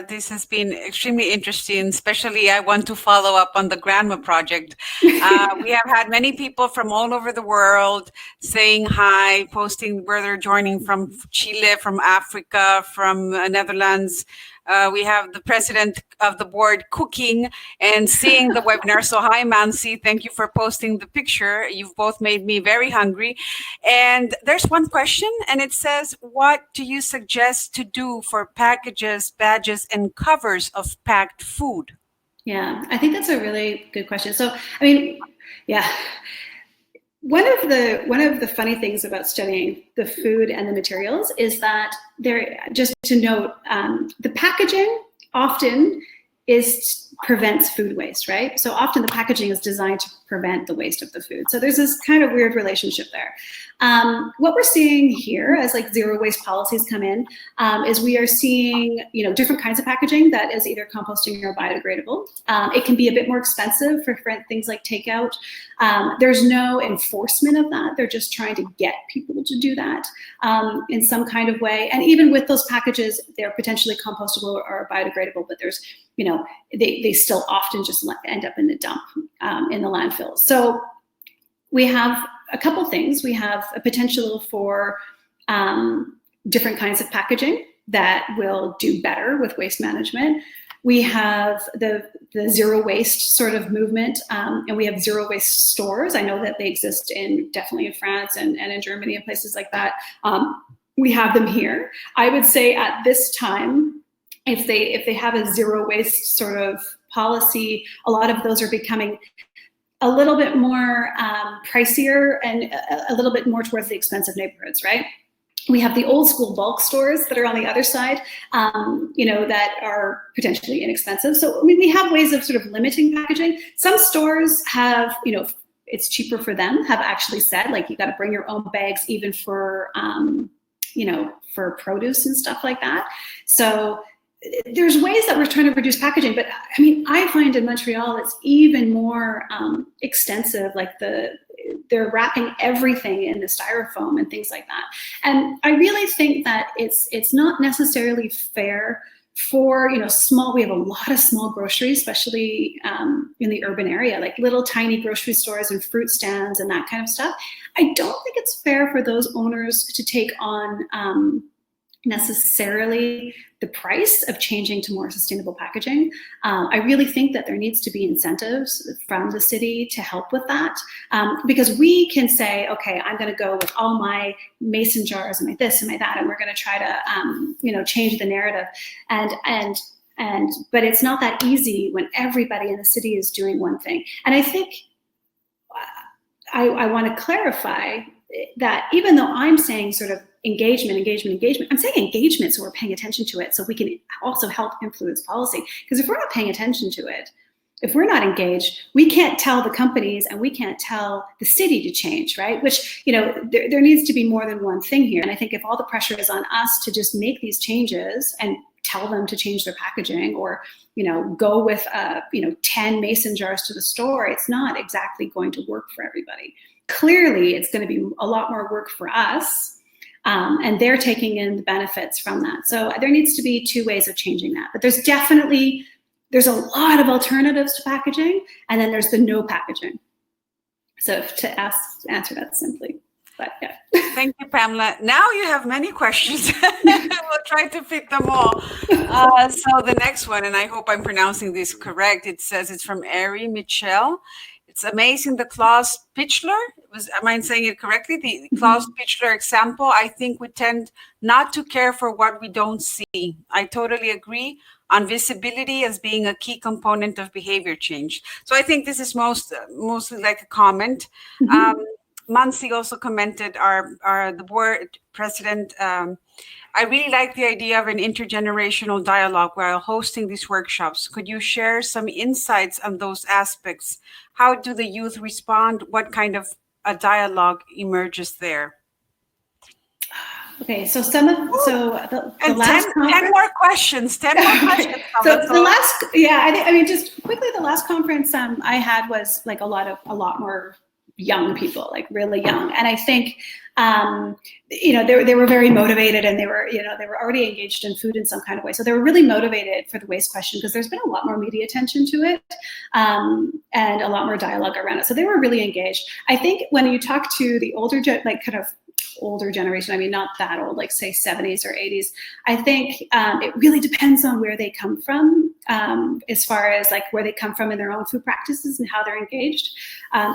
This has been extremely interesting, especially I want to follow up on the Grandma Project. We have had many people from all over the world saying hi, posting where they're joining from Chile, from Africa, from Netherlands. We have the president of the board cooking and seeing the webinar. So hi, Mansi. Thank you for posting the picture. You've both made me very hungry. And there's one question, and it says, what do you suggest to do for packages, badges, and covers of packed food? Yeah, I think that's a really good question. So, yeah. One of the funny things about studying the food and the materials is that just to note, the packaging often prevents food waste, right? So often the packaging is designed to prevent the waste of the food. So there's this kind of weird relationship there. What we're seeing here as like zero waste policies come in is we are seeing, different kinds of packaging that is either composting or biodegradable. It can be a bit more expensive for things like takeout. There's no enforcement of that. They're just trying to get people to do that in some kind of way. And even with those packages, they're potentially compostable or biodegradable, but there's, they still often just end up in the dump, in the landfill. So we have a couple things. We have a potential for different kinds of packaging that will do better with waste management. We have the zero waste sort of movement, and we have zero waste stores. I know that they exist definitely in France and in Germany and places like that. We have them here. I would say at this time, if they have a zero waste sort of policy, a lot of those are becoming a little bit more pricier and a little bit more towards the expensive neighborhoods, right? We have the old school bulk stores that are on the other side, that are potentially inexpensive. So we have ways of sort of limiting packaging. Some stores have, it's cheaper for them, have actually said, like, you got to bring your own bags even for, for produce and stuff like that. So there's ways that we're trying to reduce packaging, but I mean, I find in Montreal it's even more extensive. Like they're wrapping everything in the styrofoam and things like that. And I really think that it's not necessarily fair for small. We have a lot of small groceries, especially in the urban area, like little tiny grocery stores and fruit stands and that kind of stuff. I don't think it's fair for those owners to take on necessarily the price of changing to more sustainable packaging. I really think that there needs to be incentives from the city to help with that, because we can say, okay, I'm going to go with all my mason jars and my this and my that, and we're going to try to change the narrative, but it's not that easy when everybody in the city is doing one thing. And I think I want to clarify that even though I'm saying sort of engagement, I'm saying engagement so we're paying attention to it, so we can also help influence policy. Because if we're not paying attention to it, if we're not engaged, we can't tell the companies and we can't tell the city to change, right? Which, there needs to be more than one thing here. And I think if all the pressure is on us to just make these changes and tell them to change their packaging, or go with 10 mason jars to the store, it's not exactly going to work for everybody. Clearly, it's going to be a lot more work for us, and they're taking in the benefits from that. So there needs to be two ways of changing that. But there's a lot of alternatives to packaging, and then there's the no packaging. So to answer that simply, but yeah. Thank you, Pamela. Now you have many questions. We'll try to fit them all. So the next one, and I hope I'm pronouncing this correct, it says it's from Ari Michelle. It's amazing the Klaus Pichler, am I saying it correctly? The Klaus Pichler example, I think we tend not to care for what we don't see. I totally agree on visibility as being a key component of behavior change. So I think this is mostly like a comment. Mansi also commented, the board president, I really like the idea of an intergenerational dialogue while hosting these workshops. Could you share some insights on those aspects? How do the youth respond? What kind of a dialogue emerges there? Okay, so the last 10 more questions. 10 more questions. So the last, I mean, just quickly, the last conference I had was like a lot more young people, like really young, and I think they were very motivated, and they were already engaged in food in some kind of way. So they were really motivated for the waste question because there's been a lot more media attention to it, and a lot more dialogue around it. So they were really engaged. I think when you talk to the older generation, I mean, not that old, like say 70s or 80s, I think it really depends on where they come from, as far as like where they come from in their own food practices and how they're engaged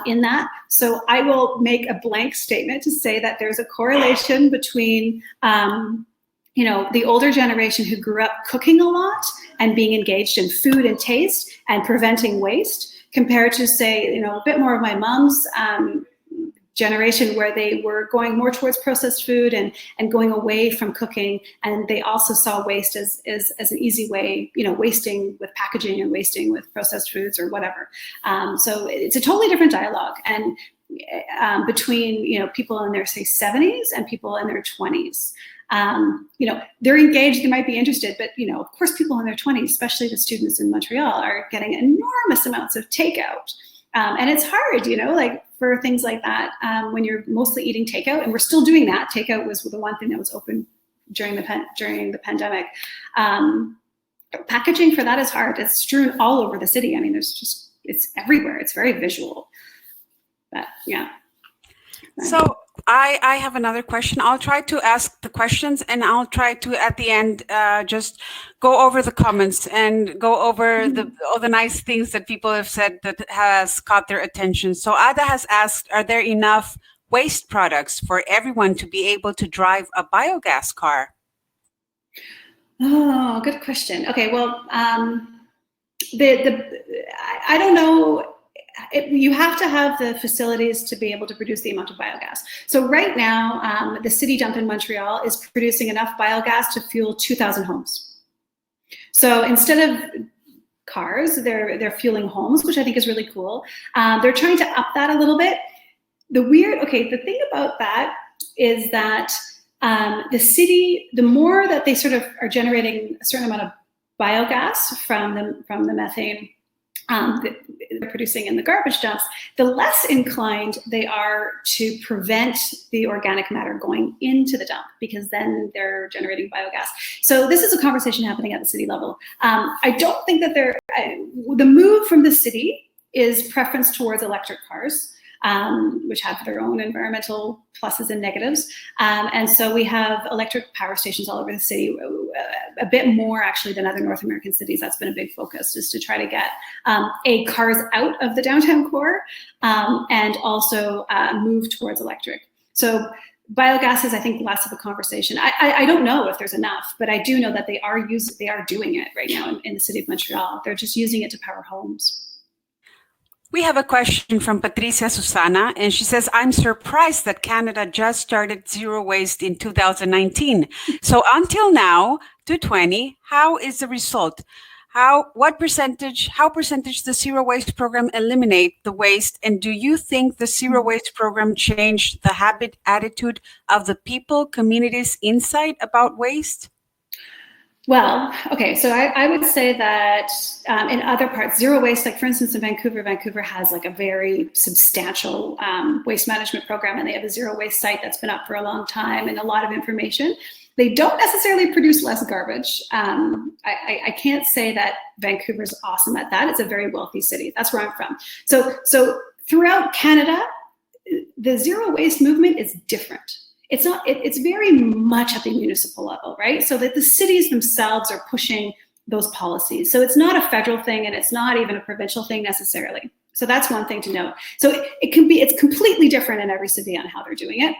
in that. So I will make a blank statement to say that there's a correlation between the older generation who grew up cooking a lot and being engaged in food and taste and preventing waste, compared to say, a bit more of my mom's generation where they were going more towards processed food and going away from cooking, and they also saw waste as an easy way, wasting with packaging and wasting with processed foods or whatever. So it's a totally different dialogue, and between people in their, say, 70s and people in their 20s. They're engaged, they might be interested, but of course people in their 20s, especially the students in Montreal, are getting enormous amounts of takeout. And it's hard, like for things like that, when you're mostly eating takeout, and we're still doing that. Takeout was the one thing that was open during the pandemic. Packaging for that is hard. It's strewn all over the city. I mean, it's everywhere. It's very visual. But yeah. So I have another question. I'll try to ask the questions, and I'll try to, at the end, just go over the comments and go over all the nice things that people have said that has caught their attention. So Ada has asked, are there enough waste products for everyone to be able to drive a biogas car? Oh, good question. Okay, well, I don't know. You have to have the facilities to be able to produce the amount of biogas. So right now, the city dump in Montreal is producing enough biogas to fuel 2,000 homes. So instead of cars, they're fueling homes, which I think is really cool. They're trying to up that a little bit. The thing about that is that the city, the more that they sort of are generating a certain amount of biogas from the methane that they're producing in the garbage dumps, the less inclined they are to prevent the organic matter going into the dump, because then they're generating biogas. So this is a conversation happening at the city level. I don't think that the move from the city is preference towards electric cars, which have their own environmental pluses and negatives. And so we have electric power stations all over the city, a bit more actually than other North American cities. That's been a big focus, is to try to get cars out of the downtown core and also move towards electric. So biogas is, I think, less of a conversation. I don't know if there's enough, but I do know that they are doing it right now in the city of Montreal. They're just using it to power homes. We have a question from Patricia Susana, and she says, I'm surprised that Canada just started zero waste in 2019. So until now, 2020, how is the result? How percentage the zero waste program eliminate the waste? And do you think the zero waste program changed the attitude of the people, communities inside about waste? Well, okay, so I would say that in other parts, zero waste, like for instance in Vancouver has like a very substantial waste management program, and they have a zero waste site that's been up for a long time and a lot of information. They don't necessarily produce less garbage. I can't say that Vancouver's awesome at that. It's a very wealthy city. That's where I'm from. So throughout Canada, the zero waste movement is different. It's very much at the municipal level, right? So that the cities themselves are pushing those policies. So it's not a federal thing, and it's not even a provincial thing necessarily. So that's one thing to note. So it's completely different in every city on how they're doing it.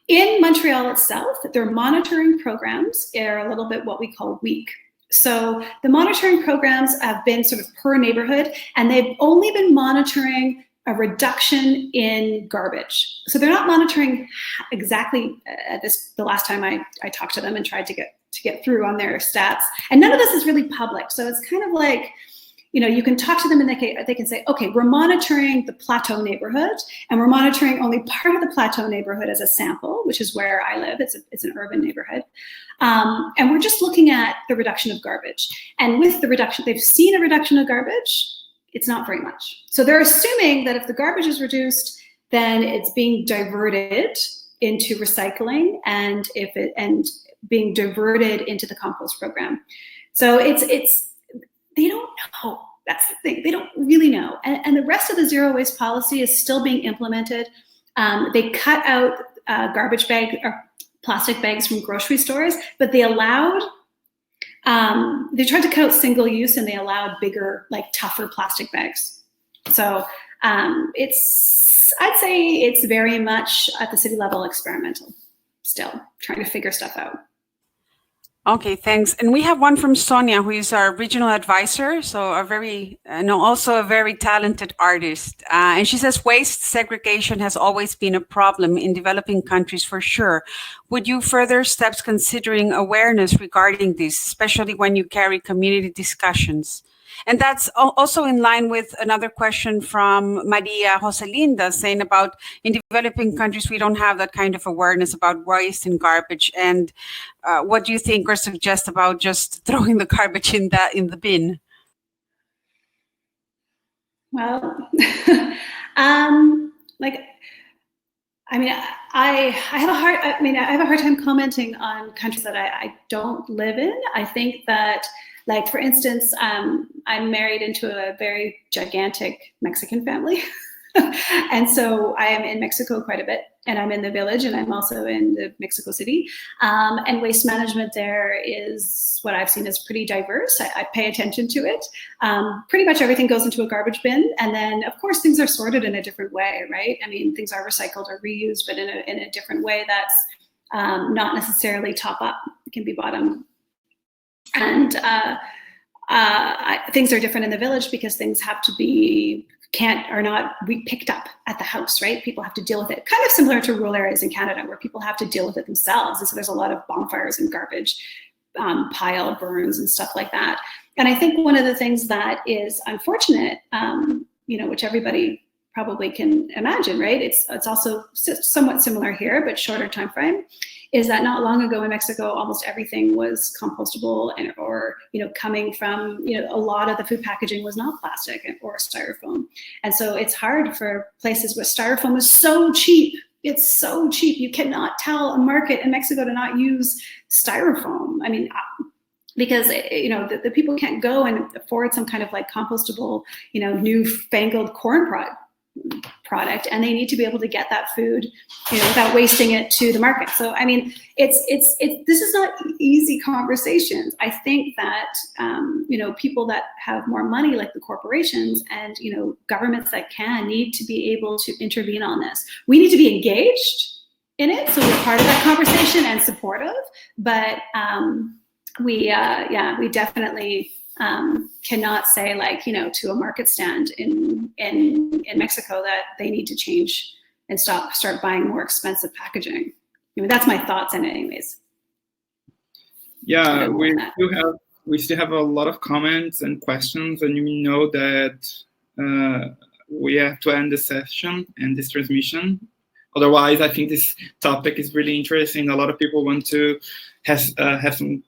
In Montreal itself, their monitoring programs are a little bit what we call weak. So the monitoring programs have been sort of per neighborhood, and they've only been monitoring a reduction in garbage. So they're not monitoring exactly the last time I talked to them and tried to get through on their stats. And none of this is really public. So it's kind of like, you can talk to them and they can say, okay, we're monitoring the Plateau neighborhood, and we're monitoring only part of the Plateau neighborhood as a sample, which is where I live. It's an urban neighborhood. And we're just looking at the reduction of garbage. And with the reduction, they've seen a reduction of garbage. It's not very much. So they're assuming that if the garbage is reduced, then it's being diverted into recycling and being diverted into the compost program. So they don't know. That's the thing. They don't really know. And the rest of the zero waste policy is still being implemented. They cut out garbage bag or plastic bags from grocery stores, but they allowed they tried to cut out single use, and they allowed bigger, like tougher plastic bags. So I'd say it's very much at the city level experimental, still trying to figure stuff out. Okay, thanks. And we have one from Sonia, who is our regional advisor, so also a very talented artist. And she says waste segregation has always been a problem in developing countries for sure. Would you further steps considering awareness regarding this, especially when you carry community discussions? And that's also in line with another question from Maria Joselinda saying about in developing countries, we don't have that kind of awareness about waste and garbage. And what do you think or suggest about just throwing the garbage in the bin? Well, I have a hard time commenting on countries that I don't live in. I think that, like, for instance, I'm married into a very gigantic Mexican family. And so I am in Mexico quite a bit, and I'm in the village, and I'm also in the Mexico City. And waste management there is what I've seen is pretty diverse. I pay attention to it. Pretty much everything goes into a garbage bin, and then of course things are sorted in a different way, right? I mean, things are recycled or reused, but in a different way that's not necessarily top up. It can be bottom. And things are different in the village because things have to be not picked up at the house, right? People have to deal with it. Kind of similar to rural areas in Canada where people have to deal with it themselves. And so there's a lot of bonfires and garbage pile burns and stuff like that. And I think one of the things that is unfortunate, which everybody probably can imagine, right? It's also somewhat similar here, but shorter time frame, is that not long ago in Mexico, almost everything was compostable or coming from, a lot of the food packaging was not plastic or styrofoam. And so it's hard for places where styrofoam is so cheap. It's so cheap. You cannot tell a market in Mexico to not use styrofoam. I mean, because the people can't go and afford some kind of like compostable, newfangled corn product, and they need to be able to get that food, without wasting it to the market. So I mean, this is not easy conversations. I think that people that have more money, like the corporations and governments that need to be able to intervene on this. We need to be engaged in it, so we're part of that conversation and supportive. But we definitely cannot say, like, to a market stand in Mexico that they need to change and start buying more expensive packaging. I mean, that's my thoughts on it anyways. Yeah, we still have a lot of comments and questions, and you know that we have to end the session and this transmission. Otherwise, I think this topic is really interesting. A lot of people want to have some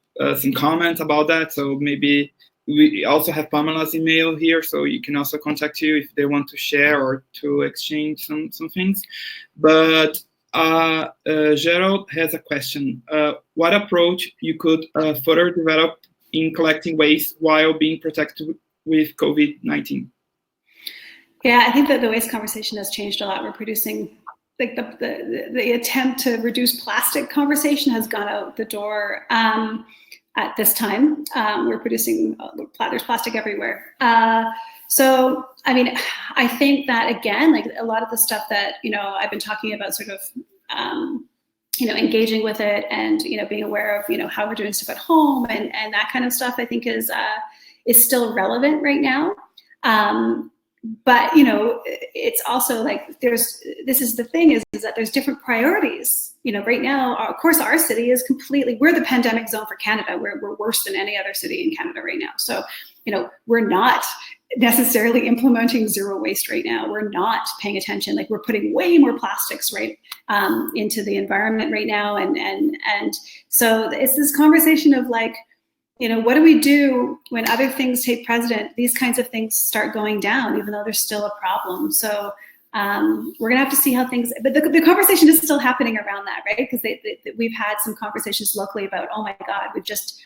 comments about that. So maybe we also have Pamela's email here, so you can also contact you if they want to share or to exchange some things. But Gerald has a question. What approach you could further develop in collecting waste while being protected with COVID-19? Yeah, I think that the waste conversation has changed a lot. We're producing, like, the attempt to reduce plastic conversation has gone out the door. At this time, we're producing, there's plastic everywhere. So, I mean, I think that, again, like a lot of the stuff that, I've been talking about, sort of, engaging with it and, being aware of, how we're doing stuff at home and that kind of stuff, I think is still relevant right now. But, it's also like this is the thing is that there's different priorities. Right now, of course, our city is we're the pandemic zone for Canada. We're worse than any other city in Canada right now. So, we're not necessarily implementing zero waste right now. We're not paying attention. Like, we're putting way more plastics into the environment right now. And so it's this conversation of, like, what do we do when other things take precedent? These kinds of things start going down, even though there's still a problem. So we're gonna have to see how things, but the conversation is still happening around that, right? Because we've had some conversations locally about, oh my God, we've just,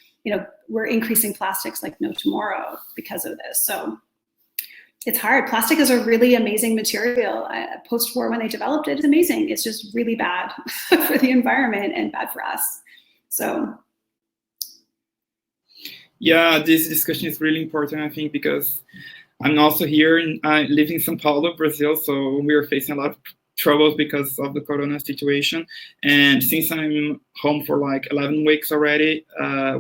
we're increasing plastics like no tomorrow because of this. So it's hard. Plastic is a really amazing material. Post-war, when they developed it, it's amazing. It's just really bad for the environment and bad for us. So. Yeah, this discussion is really important, I think, because I'm also here, living in São Paulo, Brazil, so we are facing a lot of troubles because of the corona situation. And since I'm home for like 11 weeks already,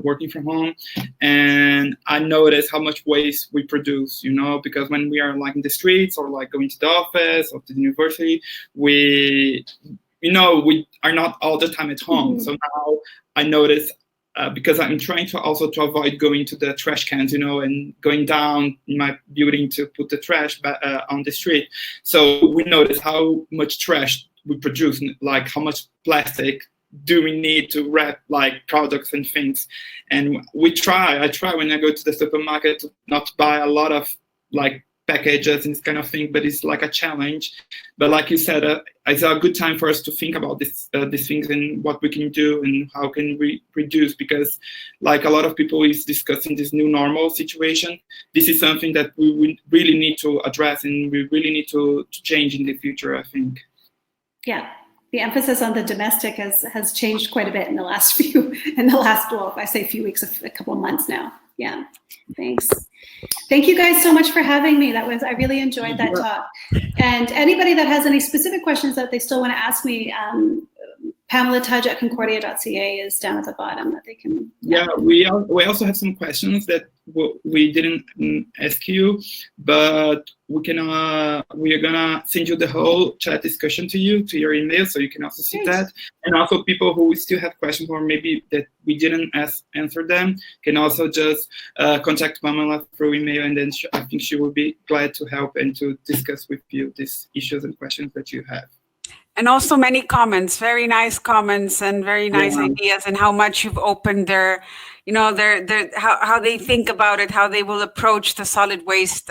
working from home, and I notice how much waste we produce, you know, because when we are like in the streets or like going to the office or to the university, we are not all the time at home. So now I notice, because I'm trying to also to avoid going to the trash cans, you know, and going down in my building to put the trash on the street. So we notice how much trash we produce, like how much plastic do we need to wrap like products and things. And I try when I go to the supermarket to not buy a lot of like packages and this kind of thing, but it's like a challenge. But like you said, it's a good time for us to think about these things and what we can do and how can we reduce, because like a lot of people is discussing this new normal situation. This is something that we really need to address and we really need to change in the future, I think. Yeah. The emphasis on the domestic has changed quite a bit in the last well, if I say few weeks, a couple of months now. Yeah, thanks. Thank you guys so much for having me. I really enjoyed that talk. And anybody that has any specific questions that they still want to ask me, Pamela Tudge at concordia.ca is down at the bottom that they can. Yeah, we also have some questions that we didn't ask you, but we are gonna send you the whole chat discussion to your email, so you can also see that. And also people who still have questions or maybe that we didn't answer them can also just contact Pamela through email, and then I think she will be glad to help and to discuss with you these issues and questions that you have. And also many comments, very nice comments and very nice ideas, and how much you've opened their how they think about it, how they will approach the solid waste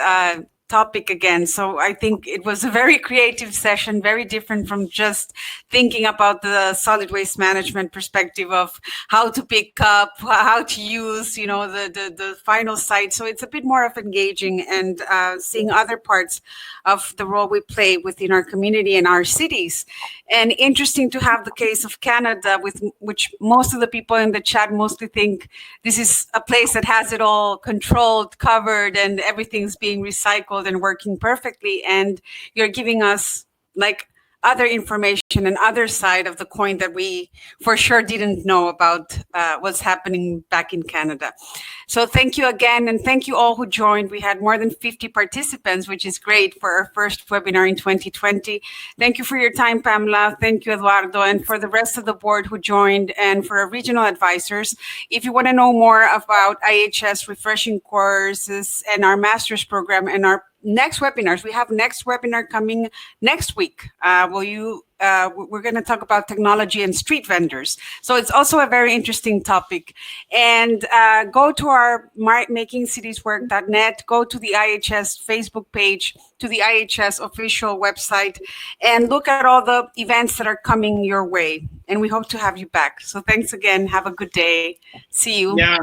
topic again. So I think it was a very creative session, very different from just thinking about the solid waste management perspective of how to pick up, how to use, the final site. So it's a bit more of engaging and seeing other parts of the role we play within our community and our cities. And interesting to have the case of Canada, with which most of the people in the chat mostly think this is a place that has it all controlled, covered, and everything's being recycled and working perfectly. And you're giving us like other information and other side of the coin that we for sure didn't know about what's happening back in Canada. So thank you again, and thank you all who joined. We had more than 50 participants, which is great for our first webinar in 2020. Thank you for your time, Pamela. Thank you, Eduardo, and for the rest of the board who joined, and for our regional advisors. If you want to know more about IHS refreshing courses and our master's program and our next webinars, we have next webinar coming next week. We're going to talk about technology and street vendors. So it's also a very interesting topic. And go to our makingcitieswork.net, go to the IHS Facebook page, to the IHS official website, and look at all the events that are coming your way. And we hope to have you back. So thanks again. Have a good day. See you. Yeah,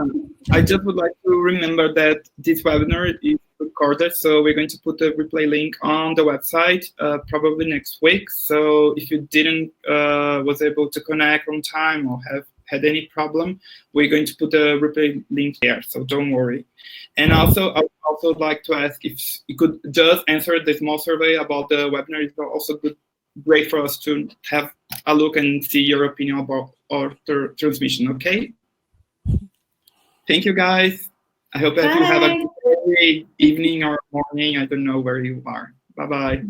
I just would like to remember that this webinar is recorded, so we're going to put the replay link on the website probably next week. So if you didn't was able to connect on time or have had any problem, we're going to put the replay link there, so don't worry. And also I would also like to ask if you could just answer the small survey about the webinar. It's also great for us to have a look and see your opinion about our transmission. Okay, thank you guys. I hope that you have a great evening or morning. I don't know where you are. Bye-bye.